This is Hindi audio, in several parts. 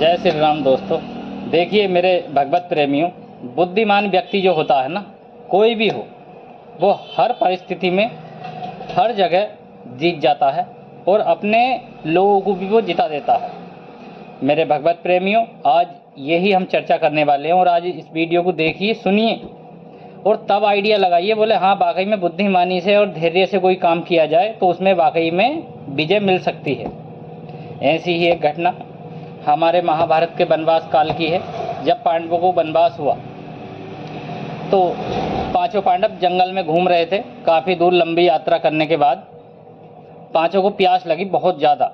जय श्री राम दोस्तों। देखिए मेरे भगवत प्रेमियों, बुद्धिमान व्यक्ति जो होता है ना, कोई भी हो, वो हर परिस्थिति में हर जगह जीत जाता है और अपने लोगों को भी वो जिता देता है। मेरे भगवत प्रेमियों, आज यही हम चर्चा करने वाले हैं और आज इस वीडियो को देखिए, सुनिए और तब आइडिया लगाइए। बोले हाँ, वाकई में बुद्धिमानी से और धैर्य से कोई काम किया जाए तो उसमें वाकई में विजय मिल सकती है। ऐसी ही एक घटना हमारे महाभारत के वनवास काल की है। जब पांडवों को वनवास हुआ तो पांचों पांडव जंगल में घूम रहे थे। काफ़ी दूर लंबी यात्रा करने के बाद पांचों को प्यास लगी बहुत ज़्यादा,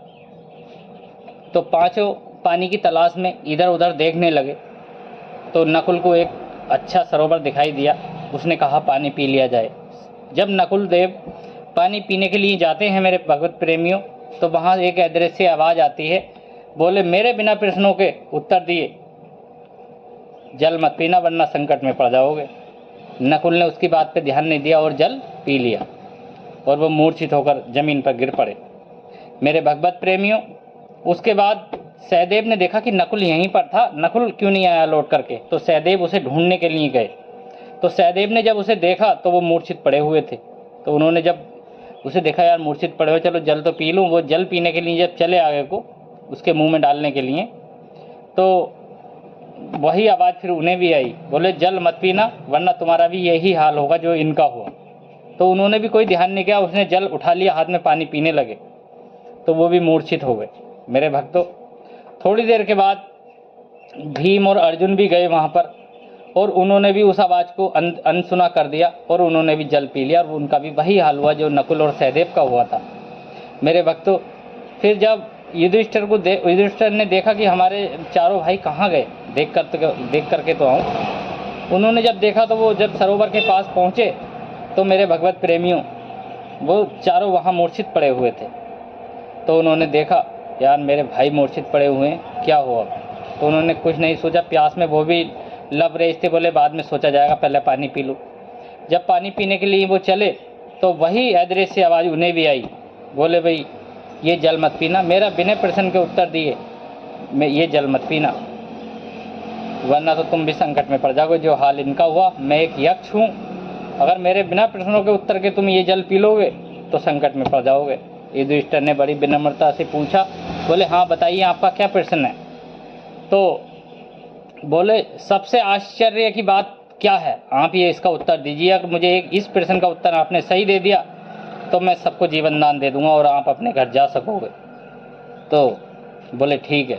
तो पांचों पानी की तलाश में इधर उधर देखने लगे। तो नकुल को एक अच्छा सरोवर दिखाई दिया, उसने कहा पानी पी लिया जाए। जब नकुल देव पानी पीने के लिए जाते हैं मेरे भगवत प्रेमियों, तो वहाँ एक अदृश्य आवाज़ आती है। बोले मेरे बिना प्रश्नों के उत्तर दिए जल मत पीना वरना संकट में पड़ जाओगे। नकुल ने उसकी बात पे ध्यान नहीं दिया और जल पी लिया और वो मूर्छित होकर जमीन पर गिर पड़े। मेरे भगवत प्रेमियों, उसके बाद सहदेव ने देखा कि नकुल यहीं पर था, नकुल क्यों नहीं आया लौट करके। तो सहदेव उसे ढूंढने के लिए गए। तो सहदेव ने जब उसे देखा तो वो मूर्छित पड़े हुए थे। तो उन्होंने जब उसे देखा, यार मूर्छित पड़े हुए, चलो जल तो पी लूँ। वो जल पीने के लिए जब चले आगे को उसके मुंह में डालने के लिए, तो वही आवाज़ फिर उन्हें भी आई। बोले जल मत पीना वरना तुम्हारा भी यही हाल होगा जो इनका हुआ। तो उन्होंने भी कोई ध्यान नहीं किया, उसने जल उठा लिया, हाथ में पानी पीने लगे तो वो भी मूर्छित हो गए। मेरे भक्तों, थोड़ी देर के बाद भीम और अर्जुन भी गए वहाँ पर और उन्होंने भी उस आवाज़ को अनसुना कर दिया और उन्होंने भी जल पी लिया और उनका भी वही हाल हुआ जो नकुल और सहदेव का हुआ था। मेरे भक्तों, फिर जब युधिष्ठिर ने देखा कि हमारे चारों भाई कहाँ गए, देख करके तो आऊँ। उन्होंने जब देखा तो वो जब सरोवर के पास पहुँचे तो मेरे भगवत प्रेमियों, वो चारों वहाँ मूर्छित पड़े हुए थे। तो उन्होंने देखा, यार मेरे भाई मूर्छित पड़े हुए हैं, क्या हुआ। तो उन्होंने कुछ नहीं सोचा, प्यास में वो भी लब रहे थे। बोले बाद में सोचा जाएगा, पहले पानी पी लूँ। जब पानी पीने के लिए वो चले तो वही अदृश्य आवाज़ उन्हें भी आई। बोले भाई ये जल मत पीना, मेरा बिना प्रश्न के उत्तर दिए मैं ये जल मत पीना वरना तो तुम भी संकट में पड़ जाओगे। जो हाल इनका हुआ, मैं एक यक्ष हूँ, अगर मेरे बिना प्रश्नों के उत्तर के तुम ये जल पी लोगे तो संकट में पड़ जाओगे। युधिष्ठिर ने बड़ी विनम्रता से पूछा। बोले हाँ बताइए, आपका क्या प्रश्न है। तो बोले सबसे आश्चर्य की बात क्या है, आप ये इसका उत्तर दीजिए। अगर मुझे इस प्रश्न का उत्तर आपने सही दे दिया तो मैं सबको जीवन दान दे दूंगा और आप अपने घर जा सकोगे। तो बोले ठीक है।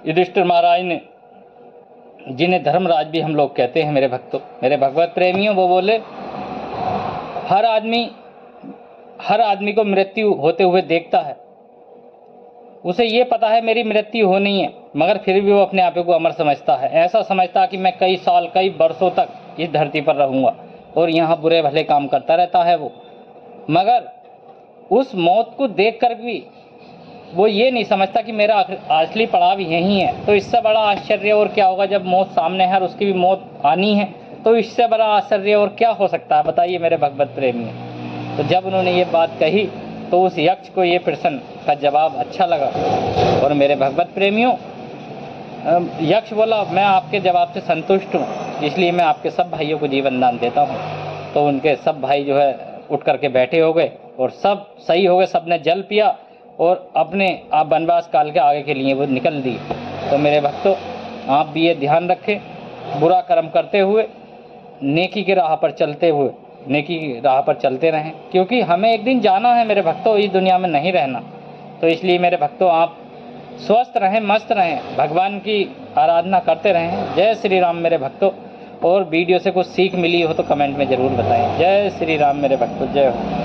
युधिष्ठिर महाराज ने, जिन्हें धर्मराज भी हम लोग कहते हैं मेरे भक्तों, मेरे भगवत प्रेमियों, वो बोले हर आदमी को मृत्यु होते हुए देखता है। उसे ये पता है मेरी मृत्यु होनी है, मगर फिर भी वो अपने आप को अमर समझता है। ऐसा समझता है कि मैं कई साल कई वर्षों तक इस धरती पर रहूँगा और यहाँ बुरे भले काम करता रहता है वो। मगर उस मौत को देखकर भी वो ये नहीं समझता कि मेरा असली पड़ाव यहीं है। तो इससे बड़ा आश्चर्य और क्या होगा, जब मौत सामने है और उसकी भी मौत आनी है, तो इससे बड़ा आश्चर्य और क्या हो सकता है, बताइए मेरे भगवत प्रेमी। तो जब उन्होंने ये बात कही तो उस यक्ष को ये प्रश्न का जवाब अच्छा लगा और मेरे भगवत प्रेमियों, यक्ष बोला मैं आपके जवाब से संतुष्ट हूँ, इसलिए मैं आपके सब भाइयों को जीवन दान देता हूँ। तो उनके सब भाई जो है उठ करके बैठे हो गए और सब सही हो गए, सब ने जल पिया और अपने आप वनवास काल के आगे के लिए वो निकल दिए। तो मेरे भक्तों, आप भी ये ध्यान रखें, बुरा कर्म करते हुए नेकी की राह पर चलते हुए नेकी की राह पर चलते रहें, क्योंकि हमें एक दिन जाना है मेरे भक्तों, इस दुनिया में नहीं रहना। तो इसलिए मेरे भक्तों, आप स्वस्थ रहें, मस्त रहें, भगवान की आराधना करते रहें। जय श्री राम मेरे भक्तों। और वीडियो से कुछ सीख मिली हो तो कमेंट में ज़रूर बताएं। जय श्री राम मेरे भक्तों, जय हो।